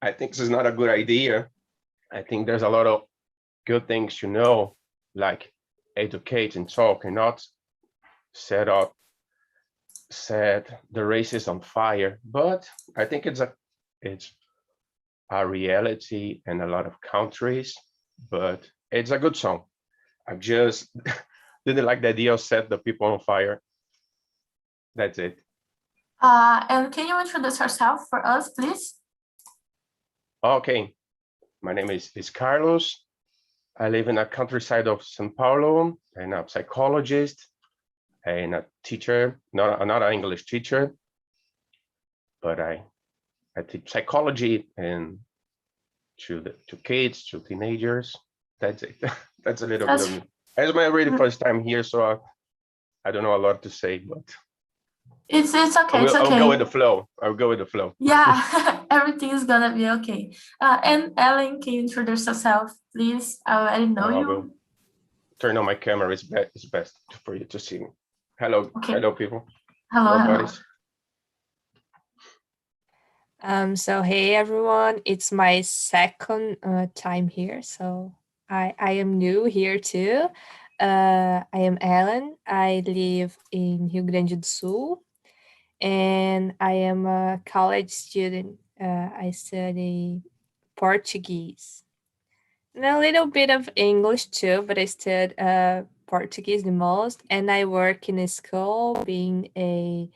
I think this is not a good idea. I think there's a lot of good things to know, like educate and talk, and not set the races on fire. But I think it's a reality in a lot of countries. But it's a good song. I just didn't like the idea of set the people on fire. That's it. And can you introduce yourself for us, please? Okay, my name is Carlos. I live in the countryside of São Paulo, and I'm a psychologist and a teacher, not an English teacher, but I teach psychology and to kids, to teenagers. That's it. That's a little bit of me. It's my really first time here, so I don't know a lot to say, but it's okay. I'll go with the flow. I'll go with the flow. Yeah, everything is gonna be okay. And Ellen, can you introduce yourself, please? I already know you. I will turn on my camera. It's best for you to see me. Hello, hello, people. Hello, buddies. So hey everyone, it's my second time here, so I am new here too. I am Ellen. I live in Rio Grande do Sul, and I am a college student. I study Portuguese and a little bit of English too, but I study Portuguese the most, and I work in a school being a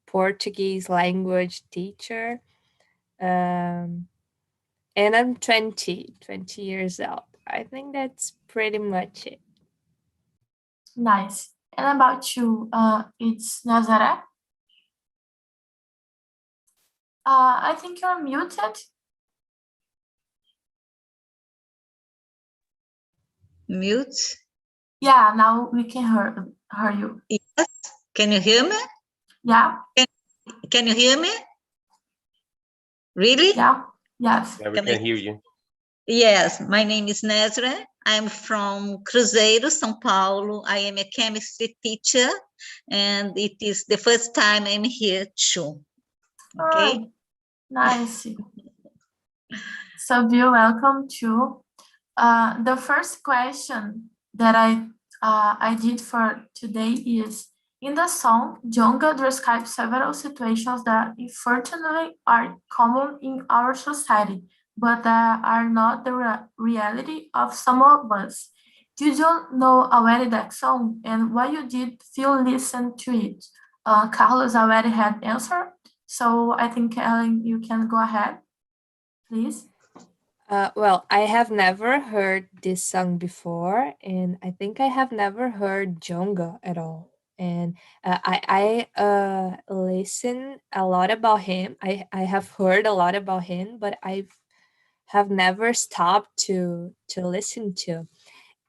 Portuguese language teacher. And I'm 20 years old. I think that's pretty much it. Nice. And about you, it's Nazaré. I think you're muted. Mute? Yeah, now we can hear you. Yes. Can you hear me? Yeah. Can you hear me? Really? Yeah. Yes. Yeah, we can hear you. Yes, my name is Nezra. I'm from Cruzeiro, São Paulo. I am a chemistry teacher, and it is the first time I'm here too. Okay. Oh, nice. So be welcome too. The first question that I did for today is, in the song, Djonga describes several situations that unfortunately are common in our society, but that are not the reality of some of us. Did you know already that song, and why you did feel listen to it? Carlos already had answered, so I think Ellen, you can go ahead, please. Well, I have never heard this song before, and I think I have never heard Djonga at all. And I listen a lot about him. I have heard a lot about him, but I have never stopped to listen to.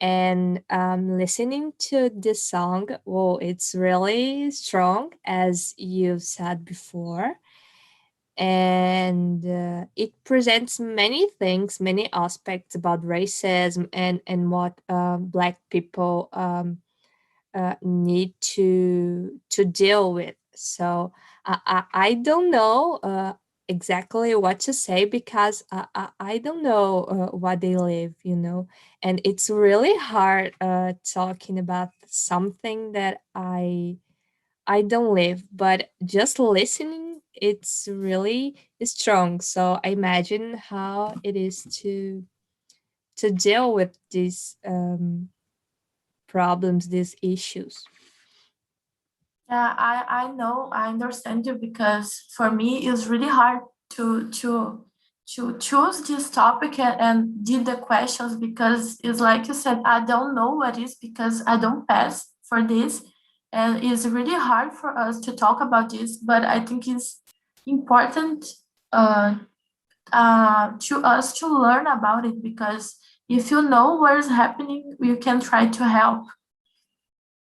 And listening to this song, well, it's really strong, as you said before. And it presents many things, many aspects about racism and what Black people need to deal with. So I don't know exactly what to say, because I don't know what they live, and it's really hard talking about something that I don't live, but just listening, it's really strong. So I imagine how it is to deal with these problems, these issues. Yeah, I know, I understand you, because for me it's really hard to choose this topic and did the questions, because it's like you said, I don't know what is, because I don't pass for this, and it's really hard for us to talk about this, but I think it's important to us to learn about it, because if you know what is happening, you can try to help.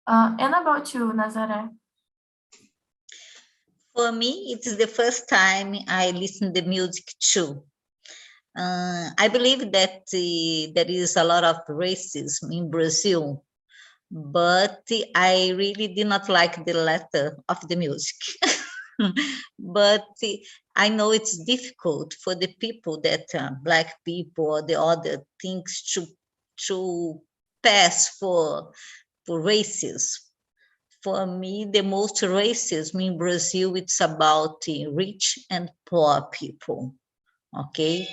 And about you, Nazaré? For me, it is the first time I listen to music too. I believe that there is a lot of racism in Brazil, but I really did not like the letter of the music. But I know it's difficult for the people that Black people or the other things to pass for racism. For me, the most racism in Brazil, it's about the rich and poor people, okay?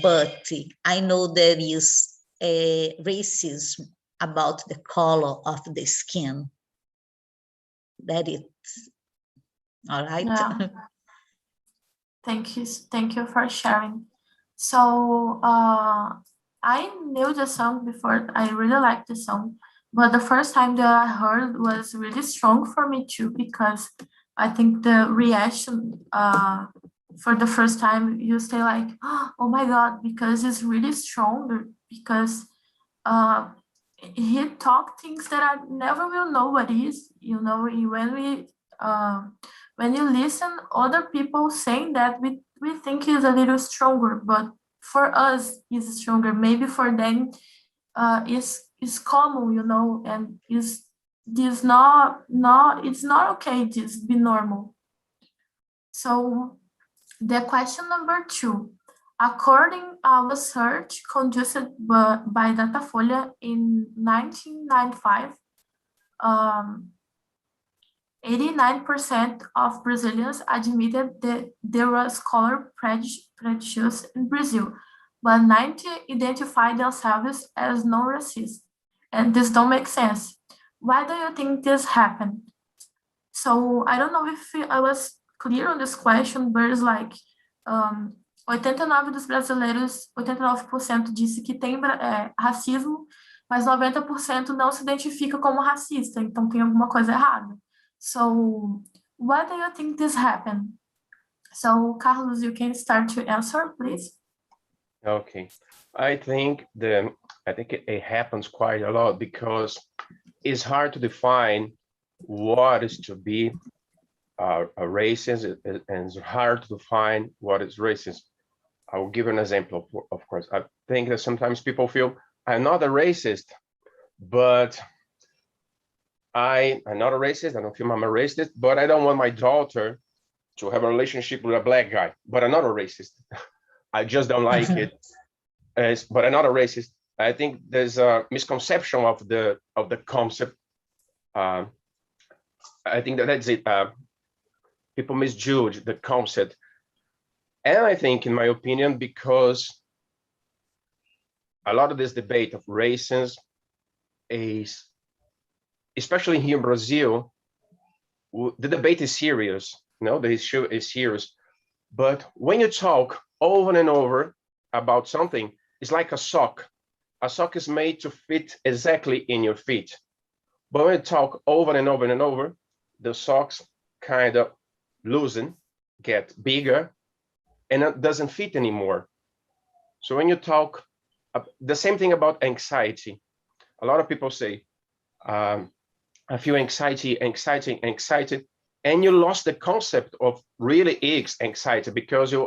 But I know there is a racism about the color of the skin. That is, all right? Yeah. Thank you for sharing. So I knew the song before. I really liked the song, but the first time that I heard was really strong for me too, because I think the reaction for the first time you stay like, oh my God, because it's really strong, because he talked things that I never will know what is, you know, when you listen other people saying that, we think he's a little stronger, but for us he's stronger. Maybe for them is common, you know, and is this not it's not okay, this be normal. So the question number 2, according our research conducted by Datafolha in 1995, 89% of Brazilians admitted that there was color prejudice in Brazil, but 90% identified themselves as non-racist. And this don't make sense. Why do you think this happened? So I don't know if I was clear on this question, but it's like 89% dos brasileiros, 89% disse que tem racismo, mas 90% não se identifica como racista, então tem alguma coisa errada. So why do you think this happened? So Carlos, you can start to answer, please. Okay, I think it happens quite a lot because it's hard to define what is to be a racist, and it's hard to define what is racist. I will give an example, of course. I think that sometimes people feel I'm not a racist, but I'm not a racist. I don't feel I'm a racist, but I don't want my daughter to have a relationship with a Black guy, but I'm not a racist. I just don't like it, but I'm not a racist. I think there's a misconception of the concept. I think that's it. People misjudge the concept. And I think, in my opinion, because a lot of this debate of races is, especially here in Brazil, the debate is serious. No, the issue is serious. But when you talk over and over about something, it's like a sock. A sock is made to fit exactly in your feet. But when you talk over and over and over, the socks kind of loosen, get bigger, and it doesn't fit anymore. So when you talk, the same thing about anxiety. A lot of people say, I feel anxiety, and you lost the concept of really is anxiety because you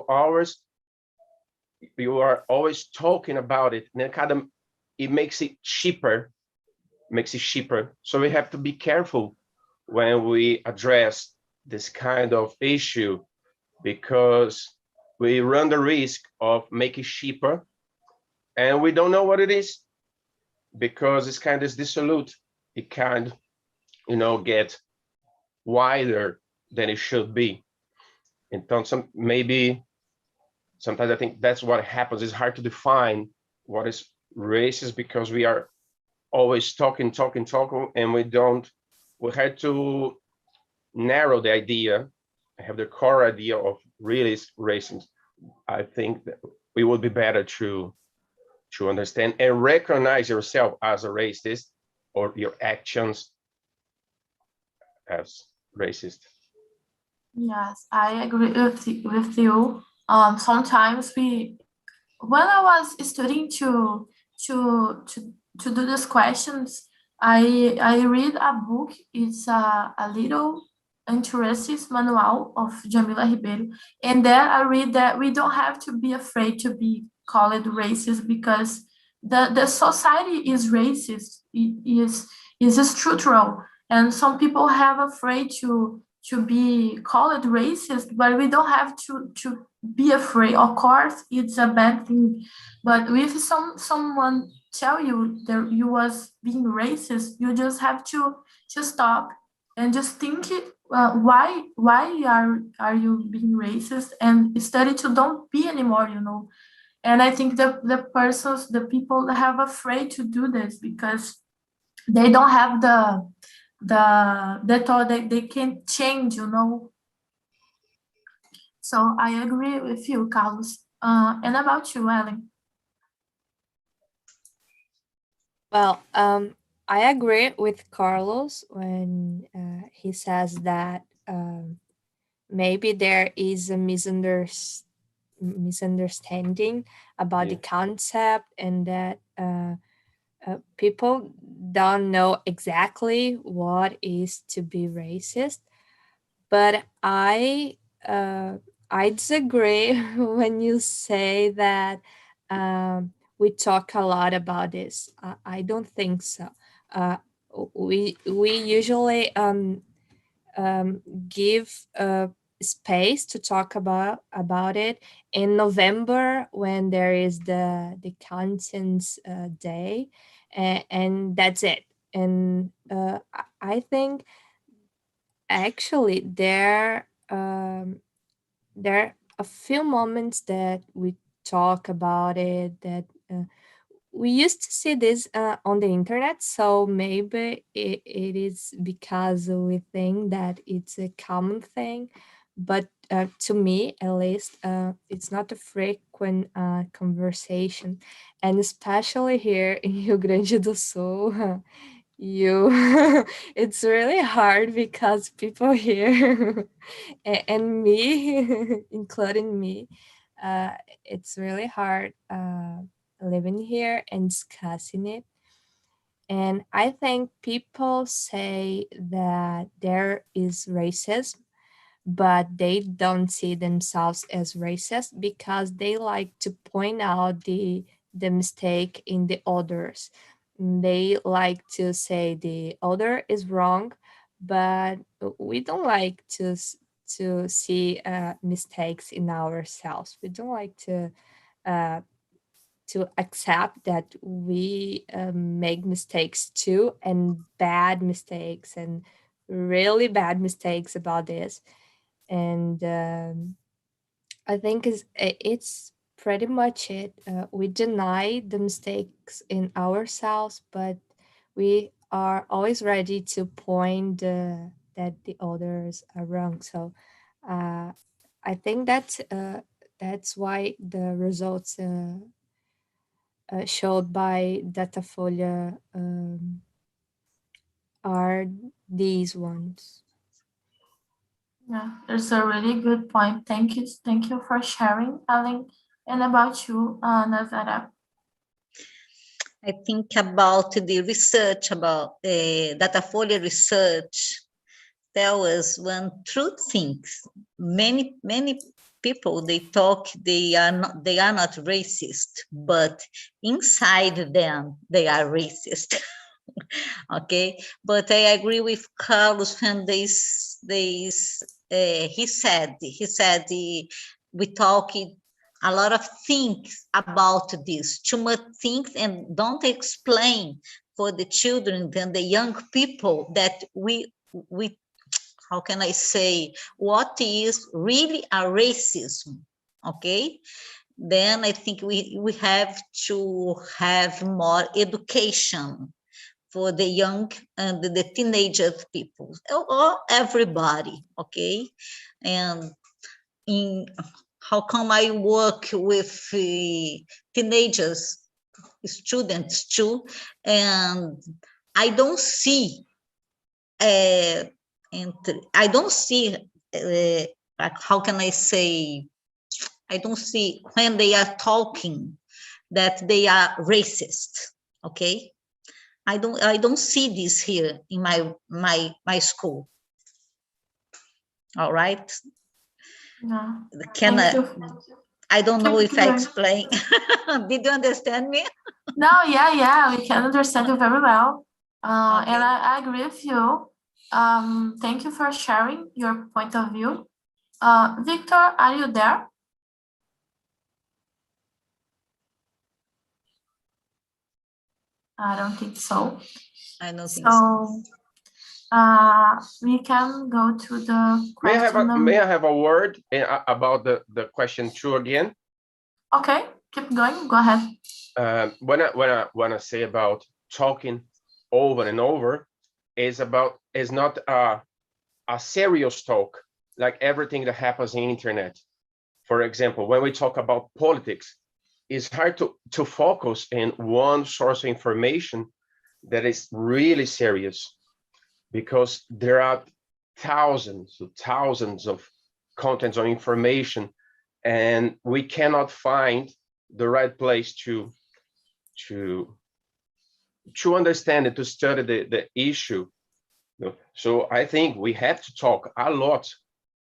are always talking about it, and it makes it cheaper. So we have to be careful when we address this kind of issue, because we run the risk of making cheaper, and we don't know what it is, because it's kind of dissolute. It can, get wider than it should be. And sometimes I think that's what happens. It's hard to define what is racist because we are always talking, and we had to narrow the idea, have the core idea of really racism. I think that we would be better to understand and recognize yourself as a racist or your actions as racist. Yes, I agree with you. Sometimes when I was studying to do these questions, I read a book. It's a little interesting manual of Jamila Ribeiro, and there I read that we don't have to be afraid to be called racist because the society is racist. It is structural, and some people have afraid to to be called racist, but we don't have to be afraid. Of course, it's a bad thing, but if someone tell you that you was being racist, you just have to stop and just think why are you being racist, and study to don't be anymore, you know. And I think the people that have afraid to do this because they don't have the thought that they can change, you know. So I agree with you, Carlos. And about you, Ellen? Well, I agree with Carlos when he says that maybe there is a misunderstanding about the concept, and that people don't know exactly what is to be racist. But I disagree when you say that we talk a lot about this. I don't think so. We usually give space to talk about it in November when there is the Conscience Day, and that's it. And I think actually there are a few moments that we talk about it, that we used to see this on the internet, so maybe it is because we think that it's a common thing. But to me, at least, it's not a frequent conversation, and especially here in Rio Grande do Sul, you it's really hard because people here and me including me, uh, it's really hard living here and discussing it. And I think people say that there is racism, but they don't see themselves as racist because they like to point out the mistake in the others. They like to say the other is wrong, but we don't like to see mistakes in ourselves. We don't like uh, to accept that we make mistakes too, and bad mistakes, and really bad mistakes about this. And I think it's pretty much it. We deny the mistakes in ourselves, but we are always ready to point that the others are wrong. So uh, I think that's why the results showed by Datafolha are these ones. Yeah, that's a really good point. Thank you for sharing, Ellen. And about you, Nazara? I think about the research, about Datafolha research, tell us one true thing. Many people, they talk, they are not racist, but inside them they are racist. Okay, but I agree with Carlos when he said we talk a lot of things about this, too much things, and don't explain for the children and the young people that we how can I say, what is really a racism, okay? Then I think we have to have more education for the young and the teenager people, or everybody, okay? And in how come I work with teenagers, students too, and I don't see and I don't see like, how can I say, I don't see when they are talking that they are racist, okay? I don't see this here in my school. All right. Yeah. Can Thank you. I don't know if I going. explain. Did you understand me? No, yeah, we can understand you very well. Okay. And I agree with you. Thank you for sharing your point of view. Victor, are you there? I don't think so. I don't think so. We can go to the question. May I have a word about the question 2 again? Okay, keep going. Go ahead. When I say about talking over and over, is not a serious talk like everything that happens in internet. For example, when we talk about politics, it's hard to focus in one source of information that is really serious, because there are thousands of contents of information, and we cannot find the right place to understand it, to study the issue. So I think we have to talk a lot.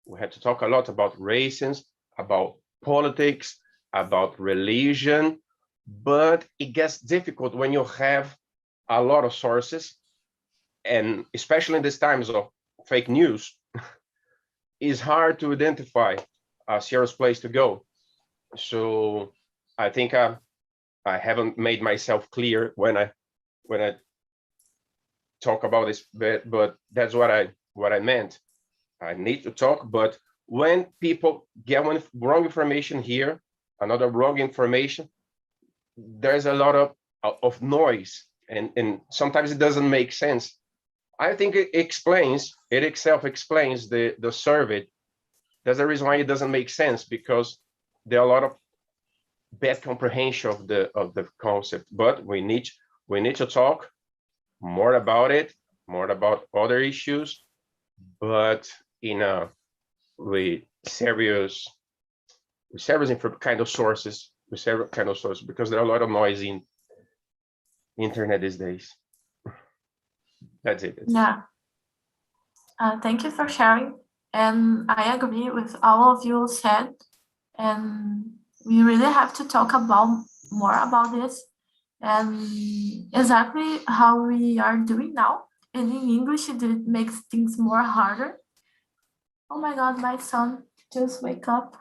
We have to talk a lot about racism, about politics, about religion, but it gets difficult when you have a lot of sources, and especially in these times of fake news, it's hard to identify a serious place to go. So I think I haven't made myself clear when I talk about this, but that's what I meant. I need to talk, but when people get one wrong information here, another wrong information, there's a lot of noise, and sometimes it doesn't make sense. I think it itself explains the survey. There's a reason why it doesn't make sense, because there are a lot of bad comprehension of the concept. But we need to talk more about it, more about other issues, but with serious kind of sources, because there are a lot of noise in internet these days. That's it. Yeah. Thank you for sharing. And I agree with all of you said. And we really have to talk more about this, and exactly how we are doing now. And in English, it makes things more harder. Oh my God, my son just wake up.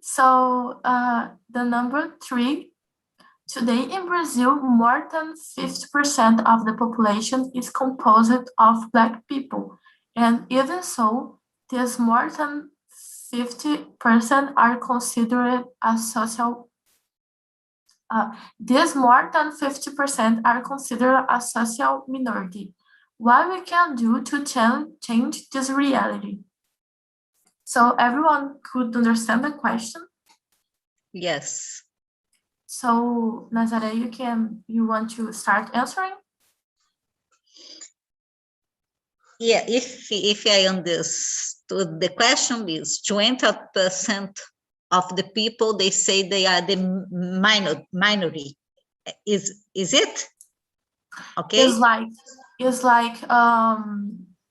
So the number 3, today in Brazil, more than 50% of the population is composed of Black people. And even so, there's more than 50% are considered a social. These more than 50% are considered a social minority. What we can do to change this reality? So everyone could understand the question? Yes. So Nazare, you want to start answering? Yeah, if I understood, the question is 20% of the people, they say they are the minority. Is it? Okay. It's like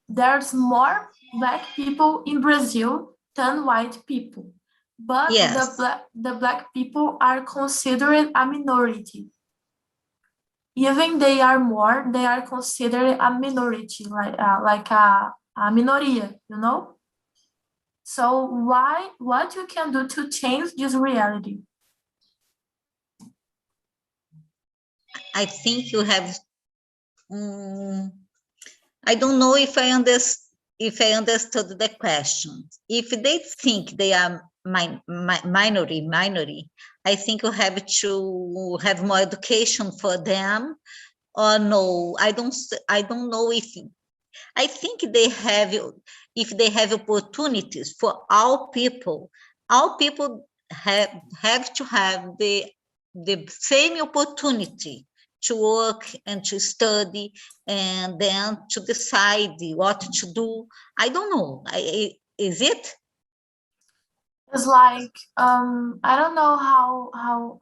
there's more Black people in Brazil than white people, but yes, the Black people are considered a minority. Even they are more, they are considered a minority, like a minoria, you know? So what you can do to change this reality? I think you have, I don't know if I understood the question. If they think they are minority, I think you have to have more education for them, or no, I don't know if, I think if they have opportunities for all people have to have the same opportunity to work and to study, and then to decide what to do. I don't know. Is it? It's like, I don't know how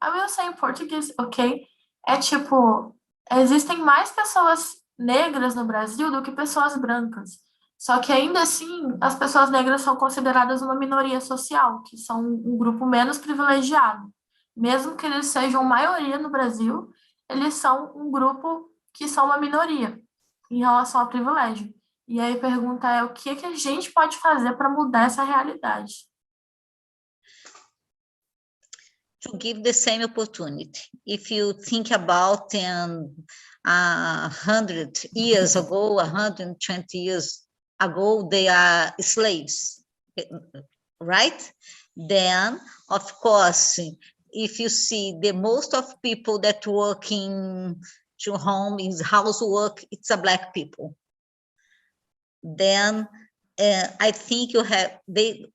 I will say em português, ok? É tipo, existem mais pessoas negras no Brasil do que pessoas brancas. Só que ainda assim, as pessoas negras são consideradas uma minoria social, que são um grupo menos privilegiado. Mesmo que eles sejam maioria no Brasil, eles são um grupo que são uma minoria. em relação ao privilégio. E aí a pergunta é o que que a gente pode fazer para mudar essa realidade? To give the same opportunity. If you think about 100 years ago, 120 years ago, they are slaves, right? Then, of course, if you see the most of people that work in to home is housework, it's a Black people. Then I think you have the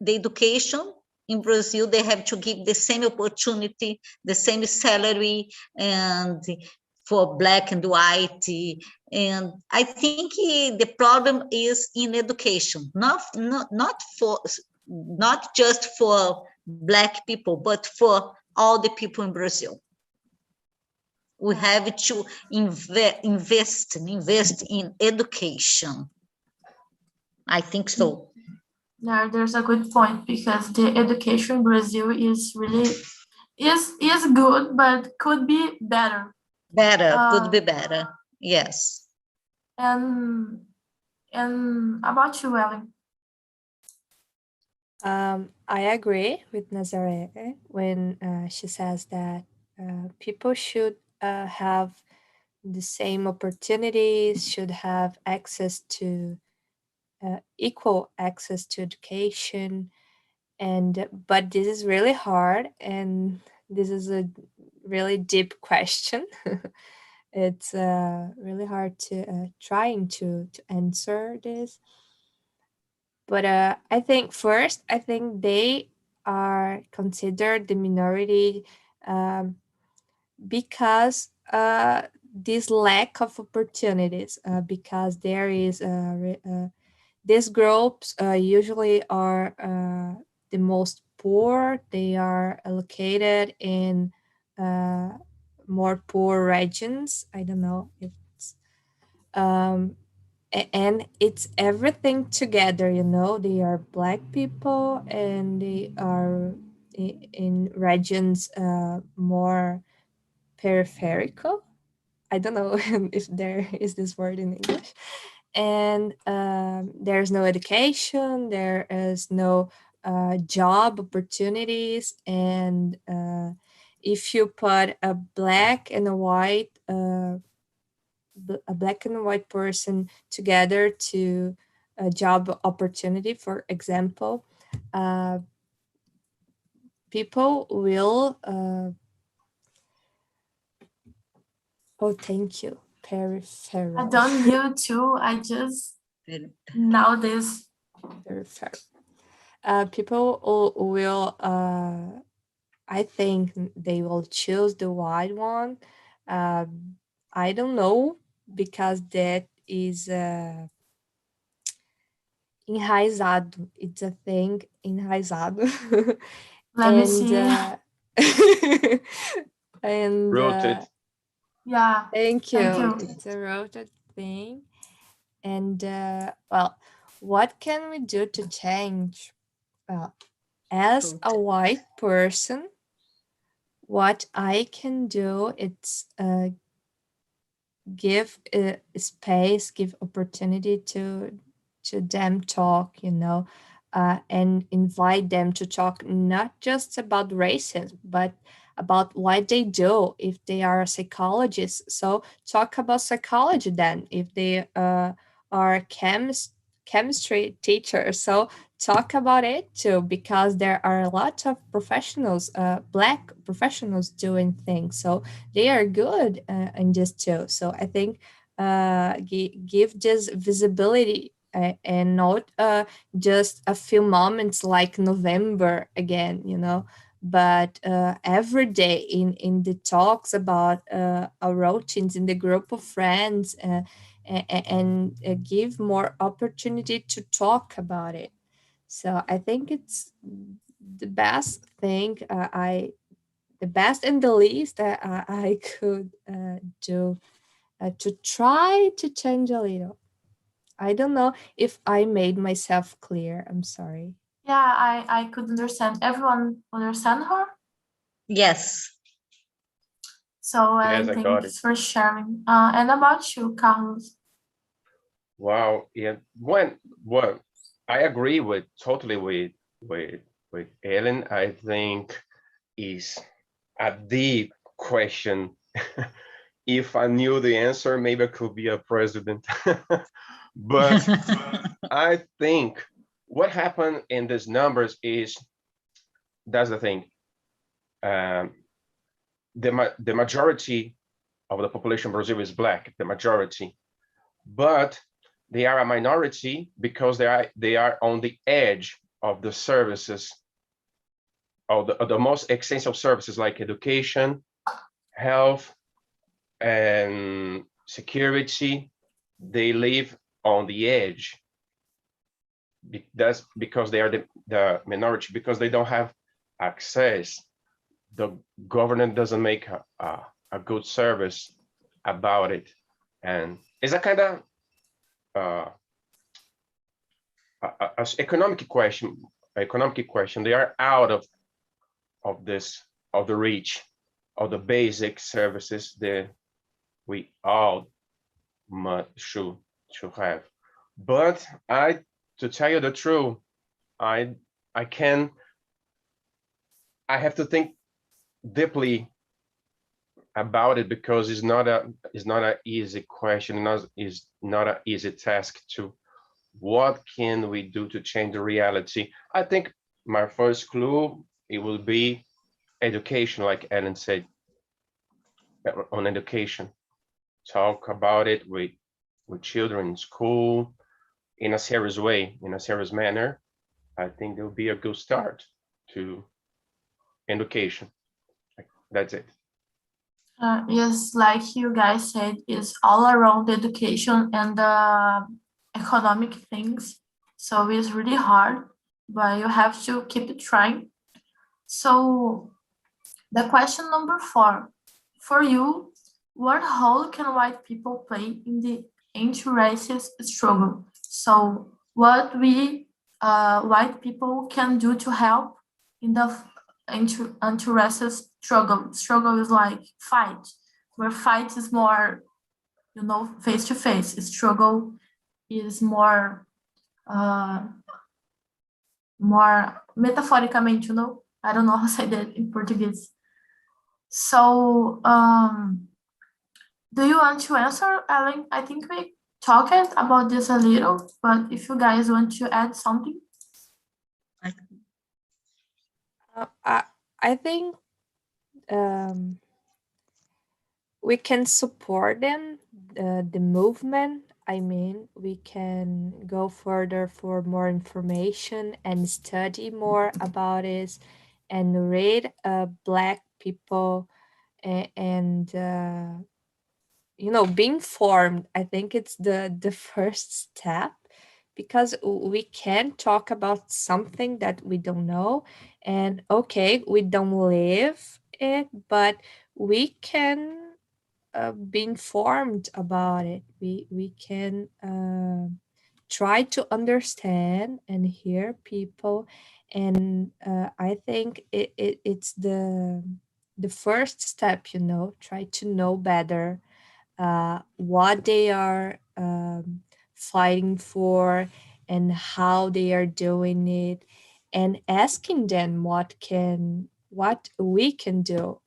education in Brazil, they have to give the same opportunity, the same salary, and for Black and white. And I think the problem is in education, not just for Black people, but for all the people in Brazil. We have to invest in education. I think so. Yeah, there's a good point because the education in Brazil is really is good, but could be better. Could be better. Yes. And about you, Ellen? I agree with Nazare when she says that people should have the same opportunities, should have access to equal access to education, but this is really hard, and this is a really deep question. It's really hard to trying to answer this. But I think first, I think they are considered the minority because this lack of opportunities, because there is these groups usually are the most poor. They are located in more poor regions. I don't know if it's and it's everything together, you know. They are Black people and they are in regions more peripheral. I don't know if there is this word in English. And there's no education, there is no job opportunities. And if you put a black and a white person together to a job opportunity, for example, people will oh, thank you. Peripheral. I don't need to. I just know this. Peripheral. People will I think they will choose the white one. I don't know, because that is enraizado. It's a thing enraizado. Let me see. And Rooted. Yeah. Thank you. Thank you. It's a rooted thing. And well, what can we do to change? Well, as a white person, what I can do is give space, give opportunity to them talk, you know, and invite them to talk not just about racism, but about what they do if they are a psychologist. So talk about psychology then. If they are chemistry teachers, so talk about it too, because there are a lot of professionals, Black professionals doing things. So they are good in this too. So I think give this visibility and not just a few moments like November again, you know, but every day in the talks about our routines in the group of friends, and give more opportunity to talk about it. So I think it's the best thing the best and the least that I could do to try to change a little. I don't know if I made myself clear. I'm sorry. Yeah, I could understand. Everyone understand her? Yes. So I Yes, I think got it. it's for sharing. And about you, Carlos? And about you, Carlos? Wow. Yeah. Well, I agree with totally with Ellen. I think is a deep question. If I knew the answer, maybe I could be a president. But I think what happened in these numbers is that's the thing. Um, the majority of the population in Brazil is Black, the majority, but they are a minority because they are on the edge of the services, of the most essential services like education, health, and security. They live on the edge. That's because they are the minority, because they don't have access. The government doesn't make a good service about it. And it's a kind of economic question. They are out of the reach of the basic services that we all should have. But to tell you the truth, I have to think deeply about it, because it's not an easy question. It's not an easy task to what can we do to change the reality. I think my first clue, it will be education, like Ellen said, on education. Talk about it with children in school in a serious way, in a serious manner. I think there will be a good start to education. That's it. Yes, like you guys said, it's all around education and economic things. So it's really hard, but you have to keep trying. So the question number 4, for you, what role can white people play in the anti-racist struggle? So what we white people can do to help in the anti-racist struggle. Struggle is like fight, where fight is more, face to face. Struggle is more, more metaphoricamente, I don't know how to say that in Portuguese. So, do you want to answer, Ellen? I think we talked about this a little, but if you guys want to add something. I think we can support them, the movement. I mean, we can go further for more information and study more about it and read Black people and be informed. I think it's the first step, because we can talk about something that we don't know, and okay, we don't live it, but we can be informed about it. We can try to understand and hear people, and I think it's the first step. Try to know better what they are fighting for and how they are doing it, and asking them what we can do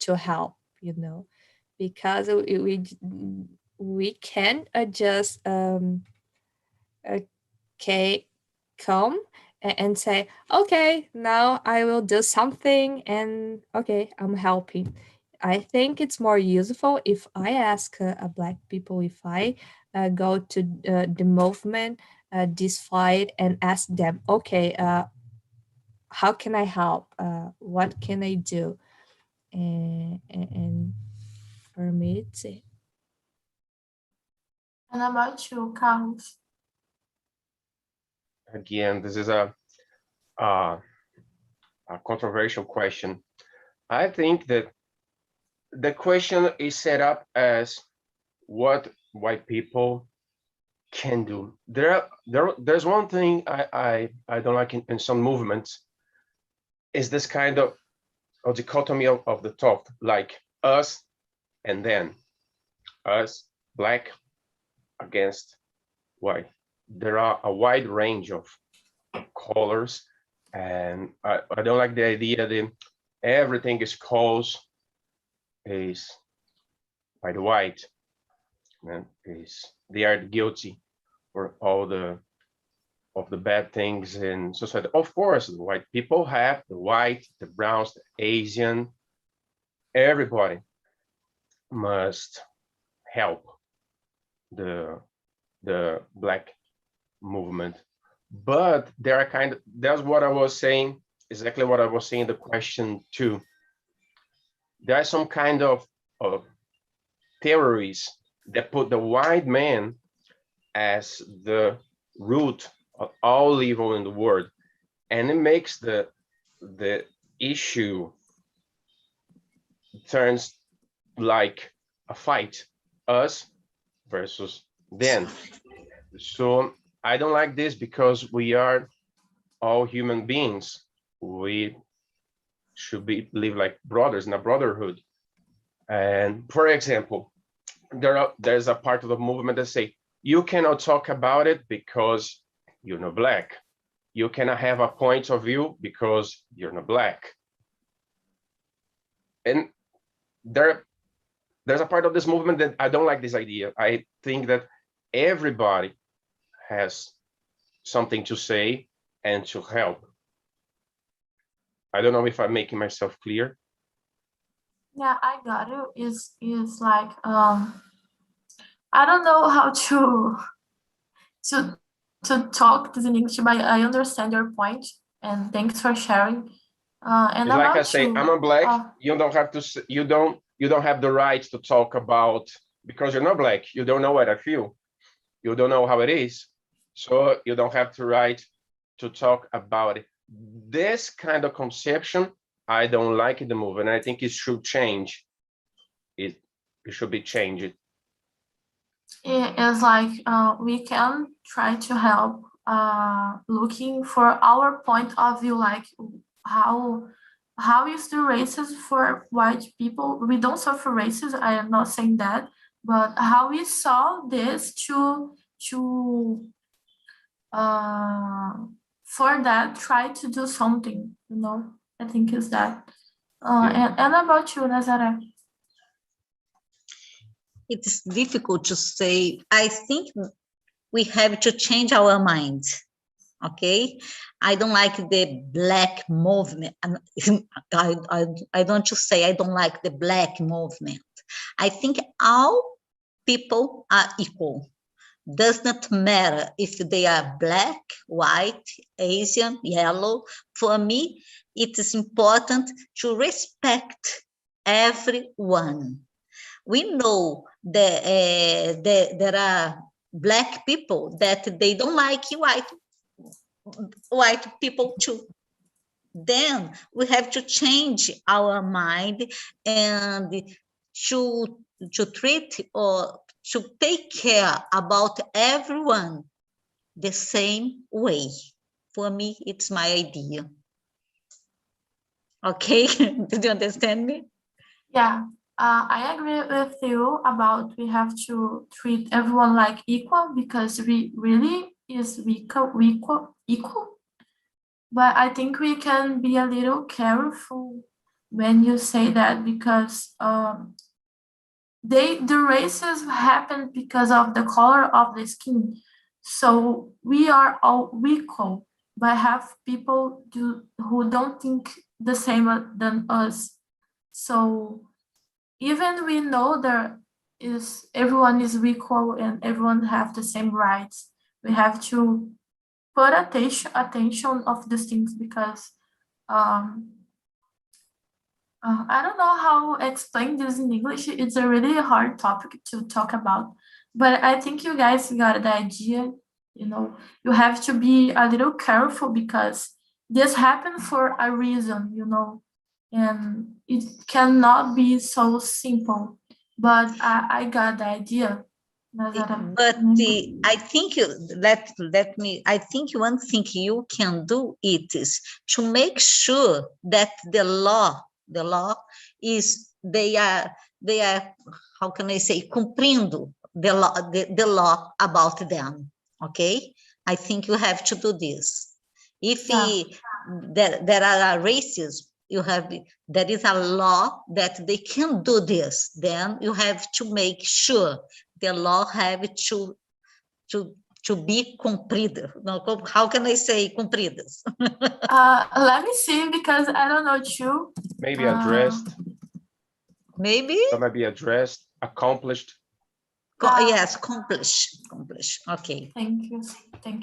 to help, because we can't just okay come and say, okay, now I will do something and okay, I'm helping. I think it's more useful if I ask a Black people, if I go to the movement, this fight, and ask them, okay, how can I help? What can I do? And for me, it's it. And about you, Carlos? Again, this is a controversial question. I think that the question is set up as what white people can do. There's one thing I don't like in some movements, is this kind of dichotomy of the thought, like us and then. Us, black against white. There are a wide range of colors, and I don't like the idea that everything is caused is by the white, and they are guilty for all the bad things in society. Of course, the white people have the white, the browns, the Asian. Everybody must help the black movement. But there are that's what I was saying, exactly what I was saying in the question too. There are some kind of theories that put the white man as the root of all evil in the world, and it makes the issue turns like a fight, us versus them. So I don't like this, because we are all human beings. We should live like brothers in a brotherhood. And for example, there's a part of the movement that say, you cannot talk about it because you're not black. You cannot have a point of view because you're not black. And there's a part of this movement that I don't like this idea. I think that everybody has something to say and to help. I don't know if I'm making myself clear. Yeah, I got it. Is like I don't know how to talk this in English, but I understand your point, and thanks for sharing. And It's like I about say, you, I'm a black. You don't have to. You don't have the right to talk about, because you're not black. You don't know what I feel. You don't know how it is, so you don't have the right to talk about it. This kind of conception, I don't like in the movement. I think it should change. It should be changed. it is like we can try to help looking for our point of view, like how is the racism for white people? We don't suffer racism, I am not saying that, but how we saw this to for that try to do something, you know. I think is that. Yeah. And about you, Nazaré? It's difficult to say. I think we have to change our mind. Okay, I don't like the black movement. I don't just say I don't like the black movement. I think all people are equal. Does not matter if they are black, white, Asian, yellow. For me, it is important to respect everyone. We know that there are black people that they don't like white people too. Then we have to change our mind and to treat or to take care about everyone the same way. For me, it's my idea. Okay, did you understand me? Yeah, I agree with you about we have to treat everyone like equal, because we really is equal. But I think we can be a little careful when you say that, because the racism happened because of the color of the skin. So we are all equal, but have people who don't think the same than us. So even we know there is everyone is equal and everyone have the same rights, we have to put attention of these things, because I don't know how to explain this in English. It's a really hard topic to talk about, but I think you guys got the idea. You know, you have to be a little careful, because this happened for a reason, you know, and it cannot be so simple. But I got the idea. But I think I think one thing you can do it is to make sure that the law the law, is they are, how can I say, cumprindo the law about them, okay? I think you have to do this. If there are races, there is a law that they can do this, then you have to make sure the law have to be cumprido. No, how can I say cumpridas? Let me see, because I don't know too. Maybe addressed. Maybe? That might be addressed, accomplished. Yes, accomplish. Okay. Thank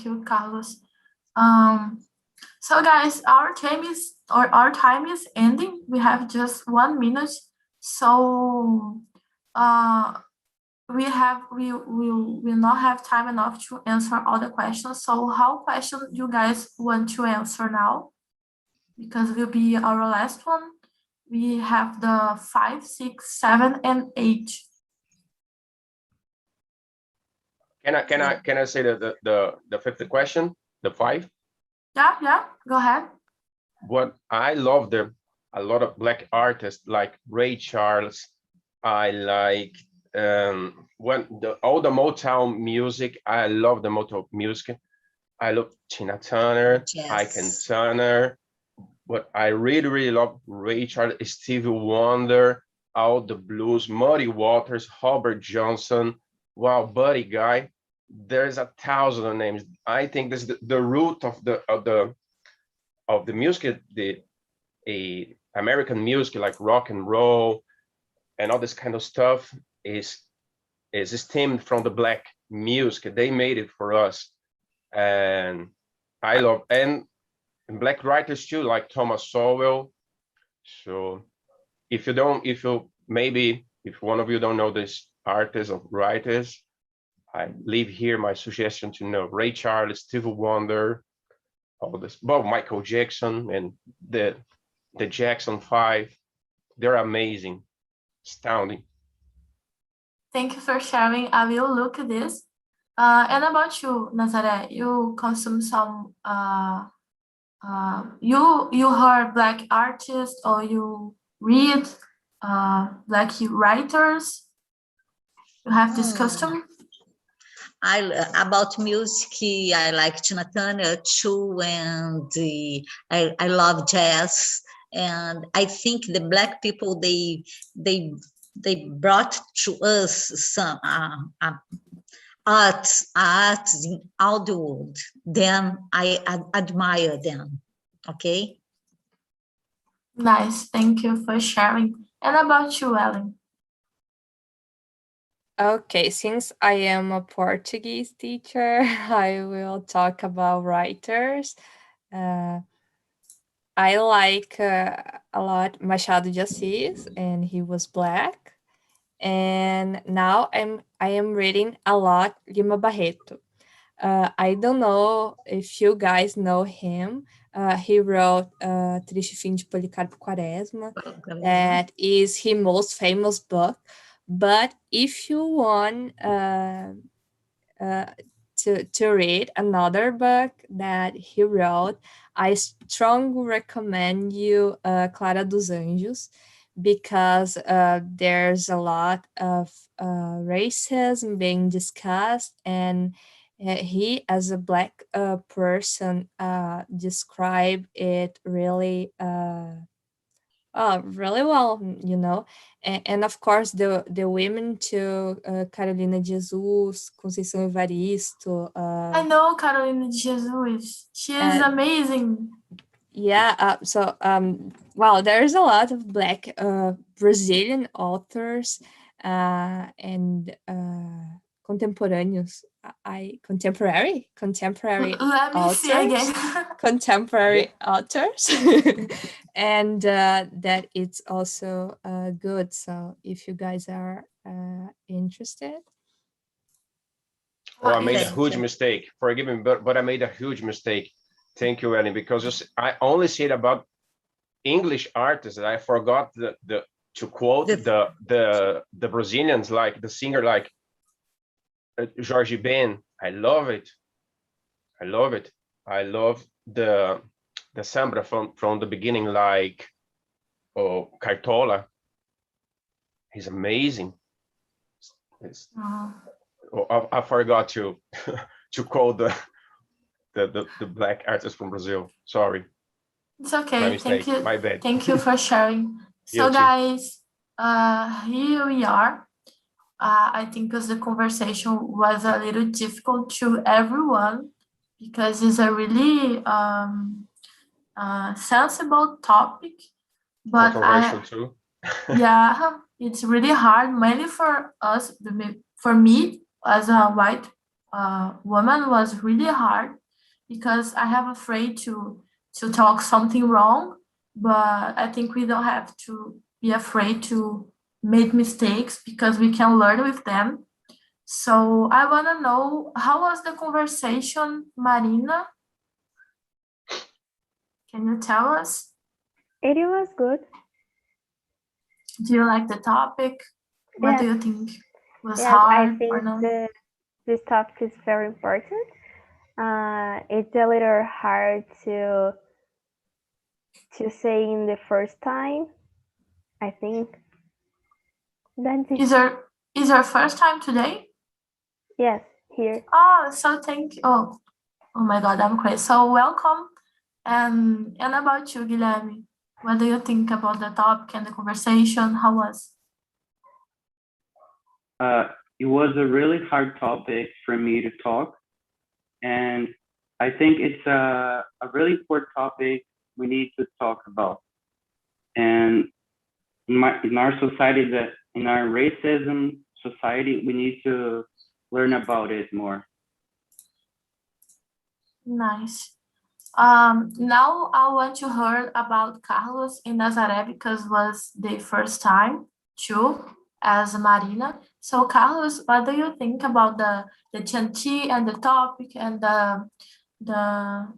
you, Carlos. So guys, our time is ending. We have just 1 minute, so we will not have time enough to answer all the questions. So how question you guys want to answer now? Because it will be our last one. We have the 5, 6, 7, and 8. Can I say the fifth question, the 5? Yeah, go ahead. What I love a lot of Black artists like Ray Charles. I like all the Motown music. I love the Motown music. I love Tina Turner, Yes. Ike Turner. But I really love Ray Charles, Stevie Wonder, all the blues, Muddy Waters, Robert Johnson. Wow, Buddy Guy. There's 1,000 names. I think this is the root of the music, the American music, like rock and roll and all this kind of stuff is stemmed from the Black music. They made it for us, and I love and Black writers too, like Thomas Sowell. So if one of you don't know this artists or writers, I leave here my suggestion to know Ray Charles, Stevie Wonder, all this, Michael Jackson and the Jackson 5. They're amazing, astounding. Thank you for sharing. I will look at this. And about you, Nazaré, you consume some you heard Black artists, or you read Black writers? You have this custom? About music, I like Tina Turner too, and I love jazz. And I think the Black people, they brought to us some arts in all the world. Then I admire them. Okay. Nice. Thank you for sharing. And about you, Ellen? Okay, since I am a Portuguese teacher, I will talk about writers. I like a lot Machado de Assis, and he was Black. And now I am reading a lot Lima Barreto. I don't know if you guys know him. He wrote Triste Fim de Policarpo Quaresma. That is his most famous book. But if you want to read another book that he wrote, I strongly recommend you Clara dos Anjos, because there's a lot of racism being discussed, and he, as a Black person, described it really really well, you know. And of course the women too, Carolina de Jesus, Conceição Evaristo. I know Carolina de Jesus. She is amazing. Yeah, well, there's a lot of Black Brazilian authors and contemporaneous. Contemporary Let me authors, see again. contemporary authors, and that it's also good. So if you guys are interested. I made a huge mistake. Forgive me, but I made a huge mistake. Thank you, Ellen, because I only said about English artists. I forgot to quote the Brazilians, like the singer, like Jorge Ben. I love it. I love the samba from the beginning, like Cartola. He's amazing. I forgot to to call the black artist from Brazil. Sorry. It's My okay. mistake. Thank you. My bad. Thank you for sharing. So, Guilty. guys, here we are. I think because the conversation was a little difficult to everyone because it's a really sensible topic. But Controversial too. yeah, it's really hard, mainly for us. For me, as a white woman, was really hard because I have afraid to talk something wrong. But I think we don't have to be afraid to make mistakes because we can learn with them. So I want to know, how was the conversation, Marina? Can you tell us? It was good. Do you like the topic? What do Yes. you think? Was Yes, I hard think or no? this topic is very important. It's a little hard to say in the first time, I think. That's it. Is your first time today? Yes, here. Oh, so thank you. Oh my God, I'm crazy. So welcome. And about you, Guilherme, what do you think about the topic and the conversation? How was? It was a really hard topic for me to talk, and I think it's a really important topic we need to talk about. And in our society, in our racism society, we need to learn about it more. Nice. Now I want to hear about Carlos in Nazaré because was the first time too, as Marina. So Carlos, what do you think about the TNT and the topic and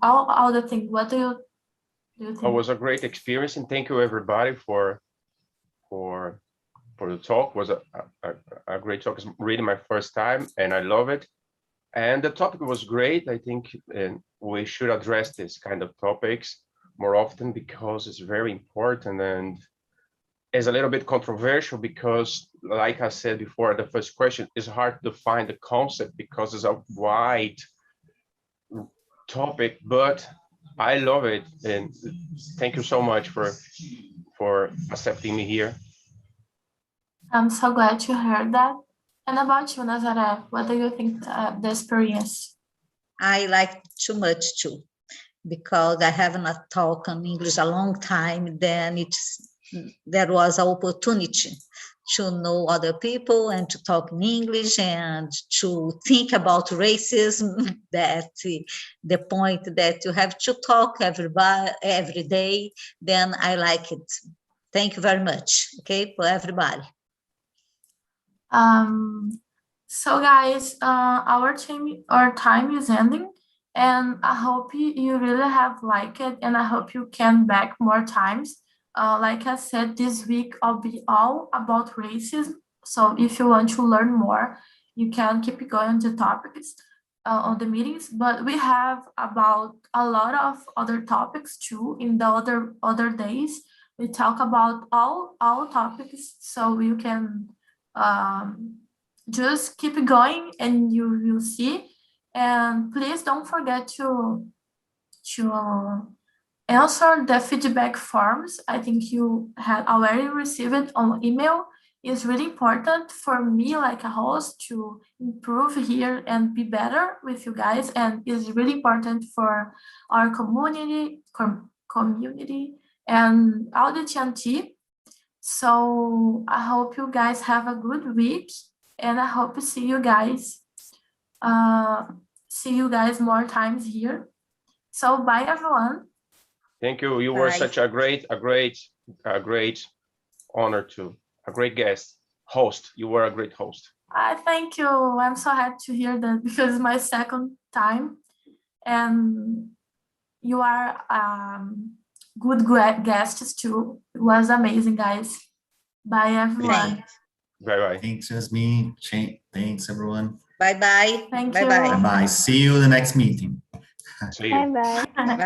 all the things? What do you think? It was a great experience, and thank you everybody for the talk. It was a great talk. It's really my first time, and I love it. And the topic was great. I think we should address this kind of topics more often because it's very important, and it's a little bit controversial because, like I said before, the first question is hard to define the concept because it's a wide topic, but I love it. And thank you so much for accepting me here. I'm so glad to hear that. And about you, Nazaré, what do you think the experience? I like too much too, because I haven't talked in English a long time. Then there was an opportunity to know other people and to talk in English and to think about racism. That the point that you have to talk every day. Then I like it. Thank you very much. Okay, for everybody. So guys, our time is ending, and I hope you really have liked it, and I hope you can back more times. Like I said, this week I'll be all about racism. So if you want to learn more, you can keep going to topics on the meetings. But we have about a lot of other topics too in the other days. We talk about all topics, so you can just keep going and you will see. And please don't forget to answer the feedback forms. I think you had already received it on email. It's really important for me, like a host, to improve here and be better with you guys. And it's really important for our community and all the TNT. So I hope you guys have a good week, and I hope to see you guys more times here. So bye everyone. Thank you. You were Bye. such a great honor to a great guest host. You were a great host. Thank you. I'm so happy to hear that because it's my second time, and you are good guests too. It was amazing, guys. Bye everyone. Bye-bye. Thanks, Jasmine. Thanks, everyone. Bye-bye. Thank Bye-bye. you. Bye-bye. See you in the next meeting. See you. Bye-bye. Bye.